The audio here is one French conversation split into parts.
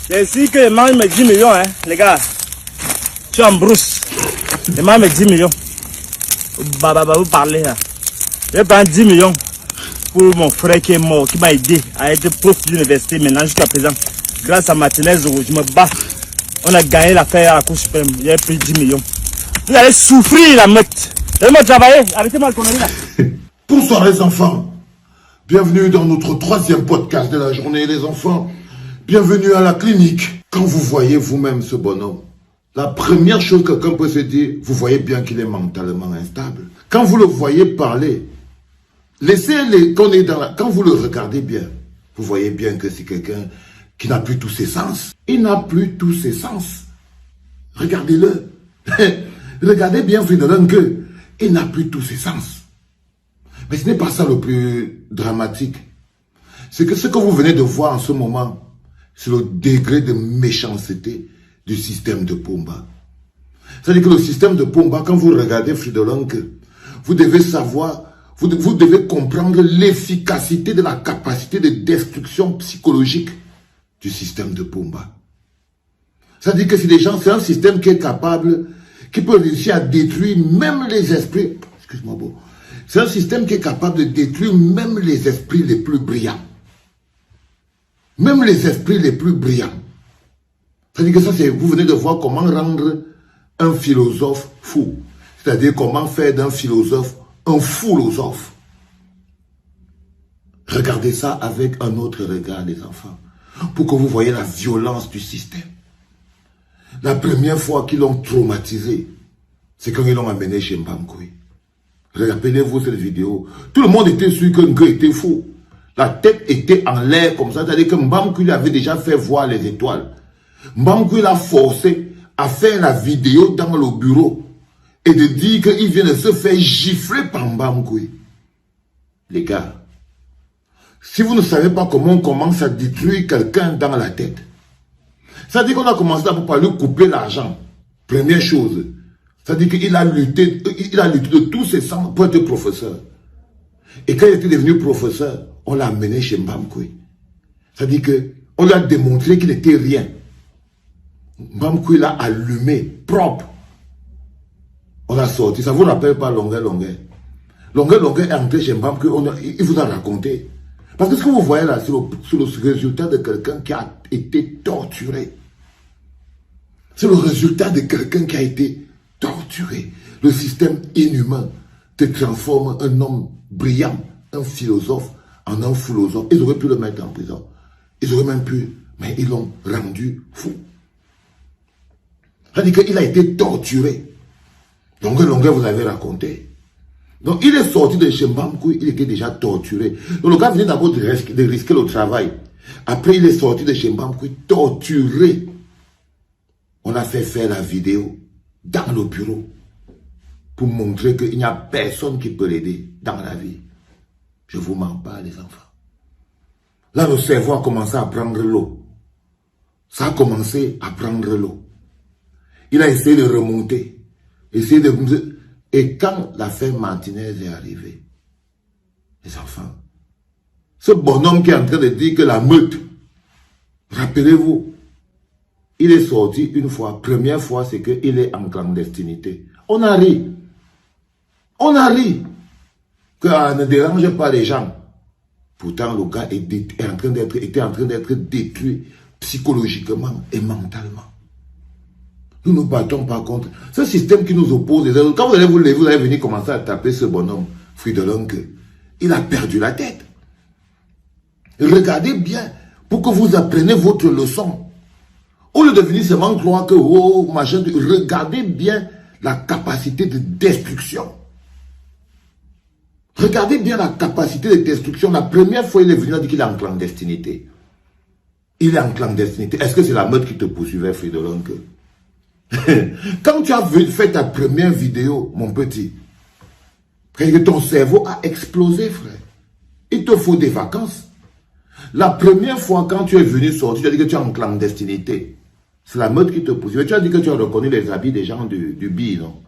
C'est ici que mange mes 10 millions, hein, les gars. Tu es en brousse. Je mange mes 10 millions. Vous parlez là. Je prends 10 millions pour mon frère qui est mort, qui m'a aidé à être prof d'université maintenant jusqu'à présent. Grâce à Martinez, je me bats. On a gagné l'affaire à la Cour suprême. J'ai pris 10 millions. Vous allez souffrir la meute. Laissez-moi travailler. Arrêtez-moi le connerie là. Bonsoir les enfants. Bienvenue dans notre 3e podcast de la journée les enfants. Bienvenue à la clinique. Quand vous voyez vous-même ce bonhomme, la première chose que quelqu'un peut se dire, vous voyez bien qu'il est mentalement instable. Quand vous le voyez parler, laissez-les qu'on est dans la... Quand vous le regardez bien, vous voyez bien que c'est quelqu'un qui n'a plus tous ses sens. Il n'a plus tous ses sens. Regardez-le. Regardez bien Fridolin que il n'a plus tous ses sens. Mais ce n'est pas ça le plus dramatique. C'est que ce que vous venez de voir en ce moment, c'est le degré de méchanceté du système de Pomba. C'est-à-dire que le système de Pomba, quand vous regardez Fridolin, vous devez savoir, vous devez comprendre l'efficacité de la capacité de destruction psychologique du système de Pomba. C'est-à-dire que c'est un système qui est capable, qui peut réussir à détruire même les esprits. Excuse-moi, bon. C'est un système qui est capable de détruire même les esprits les plus brillants. Même les esprits les plus brillants. C'est-à-dire que ça, vous venez de voir comment rendre un philosophe fou. C'est-à-dire comment faire d'un philosophe un philosophe. Regardez ça avec un autre regard, les enfants. Pour que vous voyez la violence du système. La première fois qu'ils l'ont traumatisé, c'est quand ils l'ont amené chez Mbamkoui. Rappelez-vous cette vidéo. Tout le monde était sûr que Ngo était fou. La tête était en l'air comme ça. C'est-à-dire que Mbamkoui avait déjà fait voir les étoiles. Mbamkoui l'a forcé à faire la vidéo dans le bureau et de dire qu'il vient de se faire gifler par Mbamkoui. Les gars, si vous ne savez pas comment on commence à détruire quelqu'un dans la tête, c'est-à-dire qu'on a commencé à pas lui couper l'argent. Première chose. C'est-à-dire qu'il a lutté de tous ses sangs pour être professeur. Et quand il était devenu professeur, on l'a amené chez Mbamkoui. C'est-à-dire qu'on lui a démontré qu'il n'était rien. Mbamkoui l'a allumé, propre. On a sorti. Ça ne vous rappelle pas Longueur est entré chez Mbamkoui, il vous a raconté. Parce que ce que vous voyez là, c'est le résultat de quelqu'un qui a été torturé. C'est le résultat de quelqu'un qui a été torturé. Le système inhumain te transforme un homme brillant, un philosophe, en un philosophe. Ils auraient pu le mettre en prison. Ils auraient même pu, mais ils l'ont rendu fou. C'est-à-dire qu'il a été torturé. Longueur, vous avez raconté. Donc, il est sorti de chez Mbamkoui, il était déjà torturé. Donc, le gars venait d'abord de risquer le travail. Après, il est sorti de chez Mbamkoui, torturé. On a fait faire la vidéo dans le bureau pour montrer qu'il n'y a personne qui peut l'aider dans la vie. Je vous mens pas, les enfants. Là, le cerveau a commencé à prendre l'eau. Ça a commencé à prendre l'eau. Il a essayé de remonter. Et quand l'affaire Martinez est arrivée, les enfants, ce bonhomme qui est en train de dire que la meute, rappelez-vous, il est sorti une fois. Première fois, c'est qu'il est en clandestinité. On a ri. On a ri. Que ne dérange pas les gens. Pourtant, le gars était en train d'être détruit psychologiquement et mentalement. Nous ne nous battons pas contre ce système qui nous oppose. Quand vous allez vous lever, vous allez venir commencer à taper ce bonhomme, Fridolin, il a perdu la tête. Regardez bien pour que vous appreniez votre leçon. Au lieu de venir seulement croire que, oh, machin, regardez bien la capacité de destruction. Regardez bien la capacité de destruction. La première fois, il est venu, il a dit qu'il est en clandestinité. Il est en clandestinité. Est-ce que c'est la meute qui te poursuivait, Fridolin? Quand tu as fait ta première vidéo, mon petit, ton cerveau a explosé, frère. Il te faut des vacances. La première fois, quand tu es venu sortir, tu as dit que tu es en clandestinité. C'est la meute qui te poursuivait. Tu as dit que tu as reconnu les habits des gens du BI, non?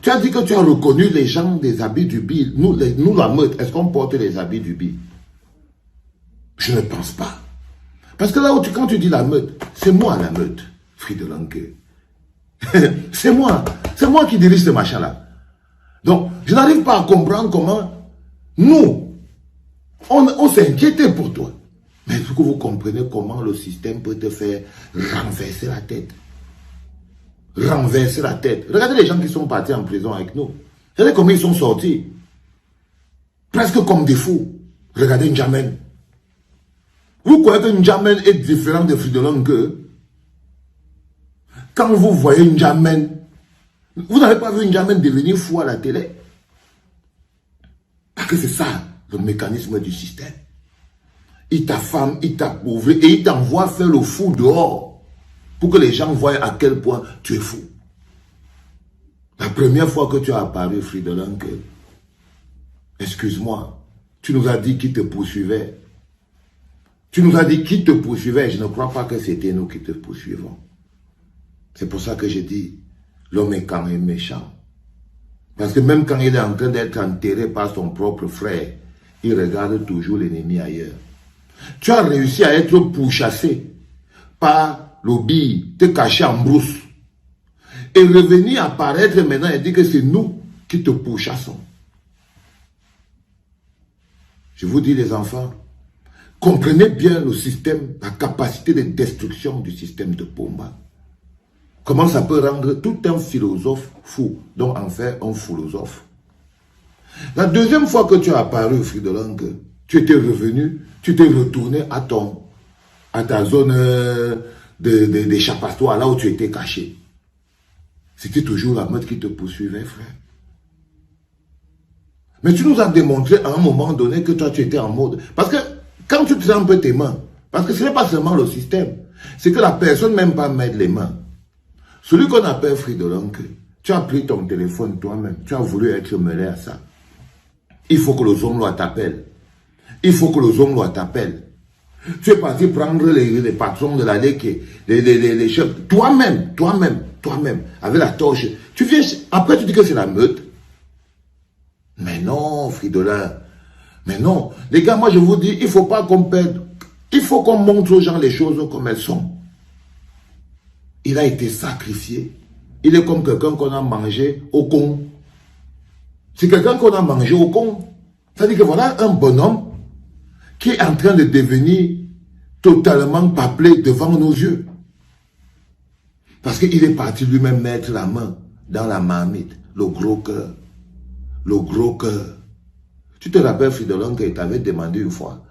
Tu as dit que tu as reconnu les gens des habits du BI. Nous la meute, est-ce qu'on porte les habits du BI? Je ne pense pas. Parce que là où quand tu dis la meute, c'est moi la meute, Friedelanke. C'est moi qui dirige ce machin-là. Donc, je n'arrive pas à comprendre comment nous, on s'est inquiété pour toi. Mais il faut que vous compreniez comment le système peut te faire renverser la tête. Renverser la tête. Regardez les gens qui sont partis en prison avec nous. Regardez comment ils sont sortis. Presque comme des fous. Regardez N'Djamène. Vous croyez que N'Djamène est différent de Friedelanke? Quand vous voyez N'Djamène, vous n'avez pas vu N'Djamène devenir fou à la télé? Parce que c'est ça, le mécanisme du système. Il t'affame, il t'appauvrit et il t'envoie faire le fou dehors pour que les gens voient à quel point tu es fou. La première fois que tu as apparu, Friedelanke, excuse-moi, tu nous as dit qui te poursuivait. Tu nous as dit qui te poursuivait. Je ne crois pas que c'était nous qui te poursuivons. C'est pour ça que j'ai dit, l'homme est quand même méchant. Parce que même quand il est en train d'être enterré par son propre frère, il regarde toujours l'ennemi ailleurs. Tu as réussi à être pourchassé par l'obéi, te cacher en brousse. Et revenir apparaître maintenant et dire que c'est nous qui te pourchassons. Je vous dis les enfants, comprenez bien le système, la capacité de destruction du système de Pomba. Comment ça peut rendre tout un philosophe fou, donc en fait un philosophe. La deuxième fois que tu as apparu, Friedelanke, tu étais revenu, tu t'es retourné à ta zone d'échappatoire, là où tu étais caché. C'était toujours la meute qui te poursuivait, frère. Mais tu nous as démontré à un moment donné que toi tu étais en mode. Parce que quand tu trempes tes mains, parce que ce n'est pas seulement le système, c'est que la personne ne même pas mettre les mains. Celui qu'on appelle Friedelanke, tu as pris ton téléphone toi-même, tu as voulu être mêlé à ça. Il faut que le Zongloa t'appelle. Il faut que le Zongloa t'appelle. Tu es parti prendre les patrons de la DEC, les chefs, toi-même, avec la torche. Tu viens, après tu dis que c'est la meute. Mais non, Friedelanke. Mais non. Les gars, moi je vous dis, il ne faut pas qu'on perde. Il faut qu'on montre aux gens les choses comme elles sont. Il a été sacrifié. Il est comme quelqu'un qu'on a mangé au con. C'est quelqu'un qu'on a mangé au con. C'est-à-dire que voilà un bonhomme qui est en train de devenir totalement paplé devant nos yeux. Parce qu'il est parti lui-même mettre la main dans la marmite, le gros cœur. Le gros cœur. Tu te rappelles, Friedelanke, il t'avait demandé une fois,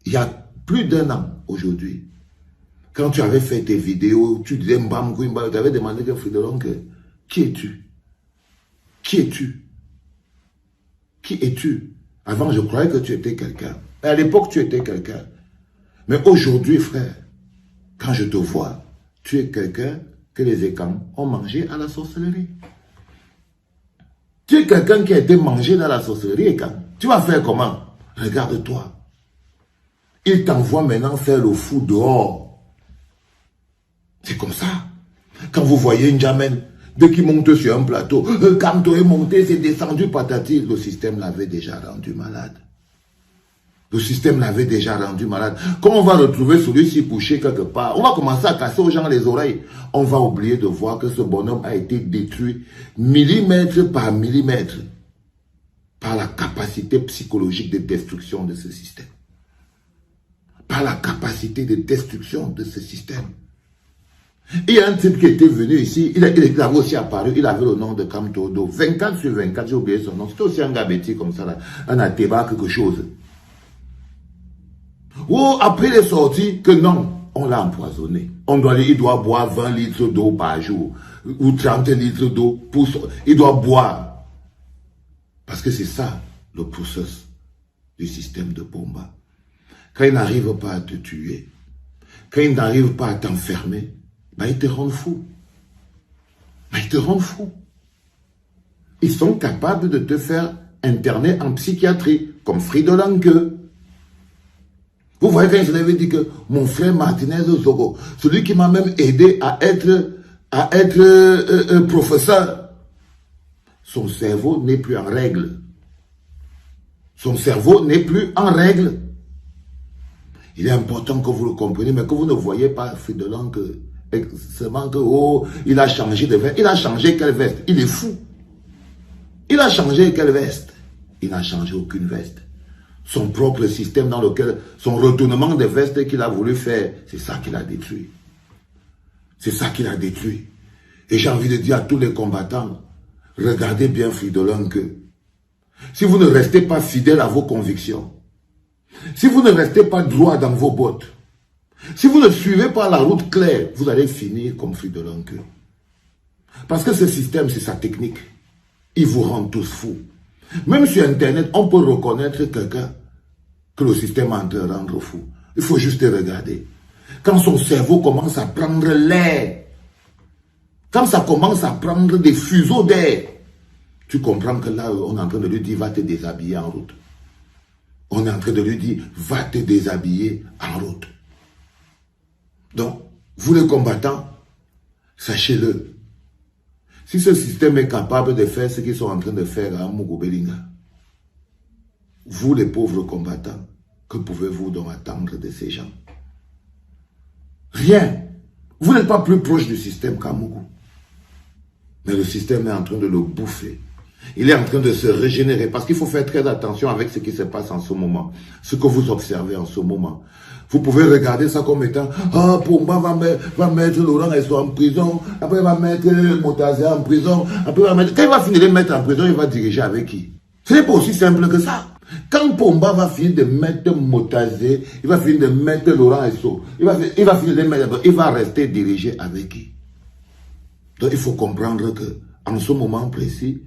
il y a plus d'1 an aujourd'hui, quand tu avais fait tes vidéos, tu disais Mbam Kouimba, tu avais demandé que Friedelanke, qui es-tu? Qui es-tu? Qui es-tu? Avant, je croyais que tu étais quelqu'un. À l'époque, tu étais quelqu'un. Mais aujourd'hui, frère, quand je te vois, tu es quelqu'un que les Ekans ont mangé à la sorcellerie. Tu es quelqu'un qui a été mangé dans la sorcellerie, Ekan. Tu vas faire comment? Regarde-toi. Il t'envoie maintenant faire le fou dehors. C'est comme ça. Quand vous voyez N'Djamène, dès qu'il monte sur un plateau, quand tu es monté, c'est descendu patati. Le système l'avait déjà rendu malade. Le système l'avait déjà rendu malade. Quand on va retrouver celui-ci couché quelque part, on va commencer à casser aux gens les oreilles. On va oublier de voir que ce bonhomme a été détruit millimètre par millimètre par la capacité psychologique de destruction de ce système. Par la capacité de destruction de ce système. Il y a un type qui était venu ici, il avait aussi apparu, il avait le nom de Kamtodo. 24/24, j'ai oublié son nom. C'était aussi un gars bêtis comme ça, là, un Ateba, quelque chose. Ou après il est sorti que non, on l'a empoisonné. Il doit boire 20 litres d'eau par jour, ou 30 litres d'eau, il doit boire. Parce que c'est ça, le processus du système de Pomba. Quand il n'arrive pas à te tuer, quand il n'arrive pas à t'enfermer, ben ils te rendent fou. Ben ils te rendent fou. Ils sont capables de te faire interner en psychiatrie, comme Friedelanke. Vous voyez quand je l'avais dit que mon frère Martinez Zogo, celui qui m'a même aidé à être professeur, son cerveau n'est plus en règle. Son cerveau n'est plus en règle. Il est important que vous le compreniez, mais que vous ne voyez pas Fridolin que seulement que, oh, il a changé de veste. Il a changé quelle veste? Il est fou. Il a changé quelle veste? Il n'a changé aucune veste. Son propre système dans lequel, son retournement de veste qu'il a voulu faire, c'est ça qu'il a détruit. C'est ça qu'il a détruit. Et j'ai envie de dire à tous les combattants, regardez bien Fridolin que, si vous ne restez pas fidèle à vos convictions, si vous ne restez pas droit dans vos bottes, si vous ne suivez pas la route claire, vous allez finir comme Fridolin que. Parce que ce système, c'est sa technique. Il vous rend tous fous. Même sur Internet, on peut reconnaître quelqu'un que le système est en train de rendre fou. Il faut juste regarder. Quand son cerveau commence à prendre l'air, quand ça commence à prendre des fuseaux d'air, tu comprends que là, on est en train de lui dire, va te déshabiller en route. On est en train de lui dire, va te déshabiller en route. Donc, vous les combattants, sachez-le. Si ce système est capable de faire ce qu'ils sont en train de faire à Mugubelinga, vous les pauvres combattants, que pouvez-vous donc attendre de ces gens? Rien. Vous n'êtes pas plus proche du système qu'à Mugu. Mais le système est en train de le bouffer. Il est en train de se régénérer parce qu'il faut faire très attention avec ce qui se passe en ce moment. Ce que vous observez en ce moment. Vous pouvez regarder ça comme étant « Ah, Pomba va mettre Laurent Esso en prison, après il va mettre Motaze en prison, après il va mettre... » Quand il va finir de mettre en prison, il va diriger avec qui? Ce n'est pas aussi simple que ça. Quand Pomba va finir de mettre Motaze, il va finir de mettre Laurent Esso, il va finir de mettre... Il va rester dirigé avec qui? Donc il faut comprendre que en ce moment précis,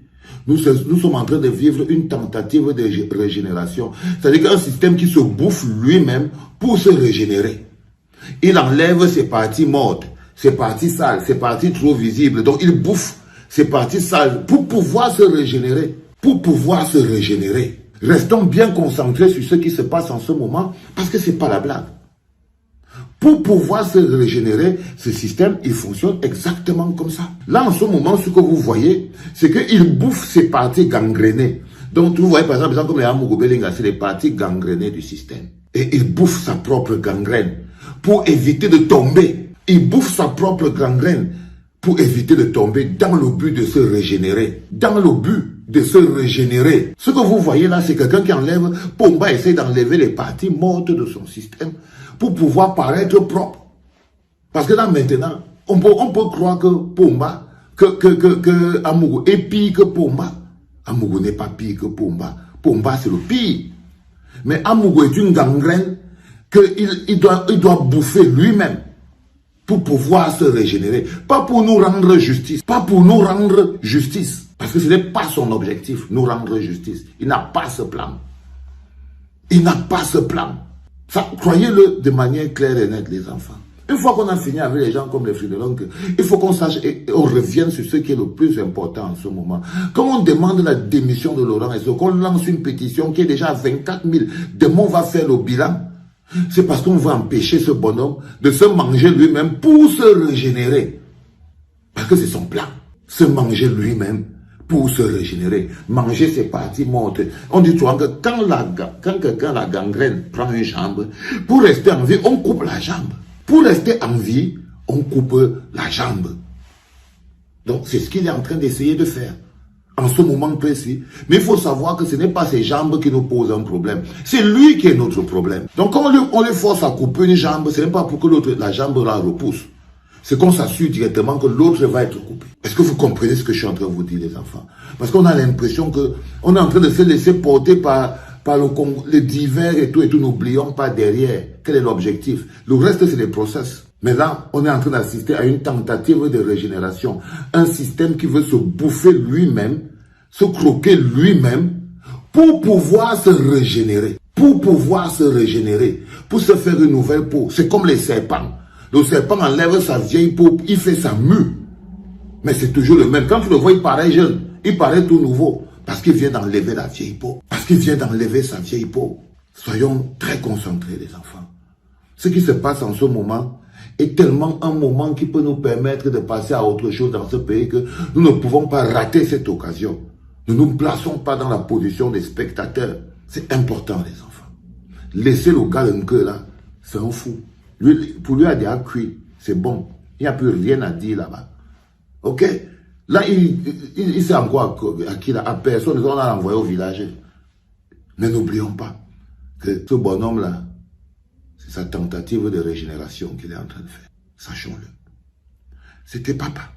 nous sommes en train de vivre une tentative de régénération. C'est-à-dire qu'un système qui se bouffe lui-même pour se régénérer. Il enlève ses parties mortes, ses parties sales, ses parties trop visibles. Donc il bouffe ses parties sales pour pouvoir se régénérer. Pour pouvoir se régénérer. Restons bien concentrés sur ce qui se passe en ce moment parce que ce n'est pas la blague. Pour pouvoir se régénérer, ce système, il fonctionne exactement comme ça. Là, en ce moment, ce que vous voyez, c'est qu'il bouffe ces parties gangrénées. Donc, vous voyez, par exemple, comme les Amugubelinga, c'est les parties gangrénées du système. Et il bouffe sa propre gangrène pour éviter de tomber. Il bouffe sa propre gangrène pour éviter de tomber dans le but de se régénérer. Dans le but de se régénérer. Ce que vous voyez là, c'est quelqu'un qui enlève, Pomba essaie d'enlever les parties mortes de son système pour pouvoir paraître propre. Parce que là maintenant, on peut croire que Pomba, que Amugu est pire que Pomba. Amugu n'est pas pire que Pomba. Pomba c'est le pire. Mais Amugu est une gangrène qu'il doit bouffer lui-même pour pouvoir se régénérer. Pas pour nous rendre justice. Pas pour nous rendre justice. Parce que ce n'est pas son objectif, nous rendre justice. Il n'a pas ce plan. Il n'a pas ce plan. Ça, croyez-le de manière claire et nette, les enfants. Une fois qu'on a fini avec les gens comme les Fridolin, il faut qu'on sache et on revienne sur ce qui est le plus important en ce moment. Quand on demande la démission de Laurent Esso, qu'on lance une pétition qui est déjà à 24 000, demain on va faire le bilan, c'est parce qu'on va empêcher ce bonhomme de se manger lui-même pour se régénérer. Parce que c'est son plan. Se manger lui-même pour se régénérer. Manger ses parties mortes. On dit souvent que quand quelqu'un la gangrène prend une jambe, pour rester en vie, on coupe la jambe. Pour rester en vie, on coupe la jambe. Donc c'est ce qu'il est en train d'essayer de faire. En ce moment précis. Mais il faut savoir que ce n'est pas ses jambes qui nous posent un problème. C'est lui qui est notre problème. Donc quand on les force à couper une jambe, ce n'est pas pour que la jambe la repousse. C'est qu'on s'assure directement que l'autre va être coupé. Est-ce que vous comprenez ce que je suis en train de vous dire, les enfants? Parce qu'on a l'impression qu'on est en train de se laisser porter par les divers et tout, n'oublions pas derrière quel est l'objectif. Le reste, c'est les process. Mais là, on est en train d'assister à une tentative de régénération. Un système qui veut se bouffer lui-même, se croquer lui-même, pour pouvoir se régénérer. Pour pouvoir se régénérer. Pour se faire une nouvelle peau. C'est comme les serpents. Le serpent enlève sa vieille peau, il fait sa mue. Mais c'est toujours le même. Quand tu le vois, il paraît jeune. Il paraît tout nouveau. Parce qu'il vient d'enlever la vieille peau. Parce qu'il vient d'enlever sa vieille peau. Soyons très concentrés, les enfants. Ce qui se passe en ce moment est tellement un moment qui peut nous permettre de passer à autre chose dans ce pays que nous ne pouvons pas rater cette occasion. Ne nous plaçons pas dans la position des spectateurs. C'est important, les enfants. Laissez le gars un peu là. C'est un fou. Lui, pour lui, a déjà cuit. C'est bon. Il n'y a plus rien à dire là-bas. Ok? Là, il sait encore à qui là, à personne. On l'a envoyé au village. Mais n'oublions pas que ce bonhomme-là, c'est sa tentative de régénération qu'il est en train de faire. Sachons-le. C'était papa.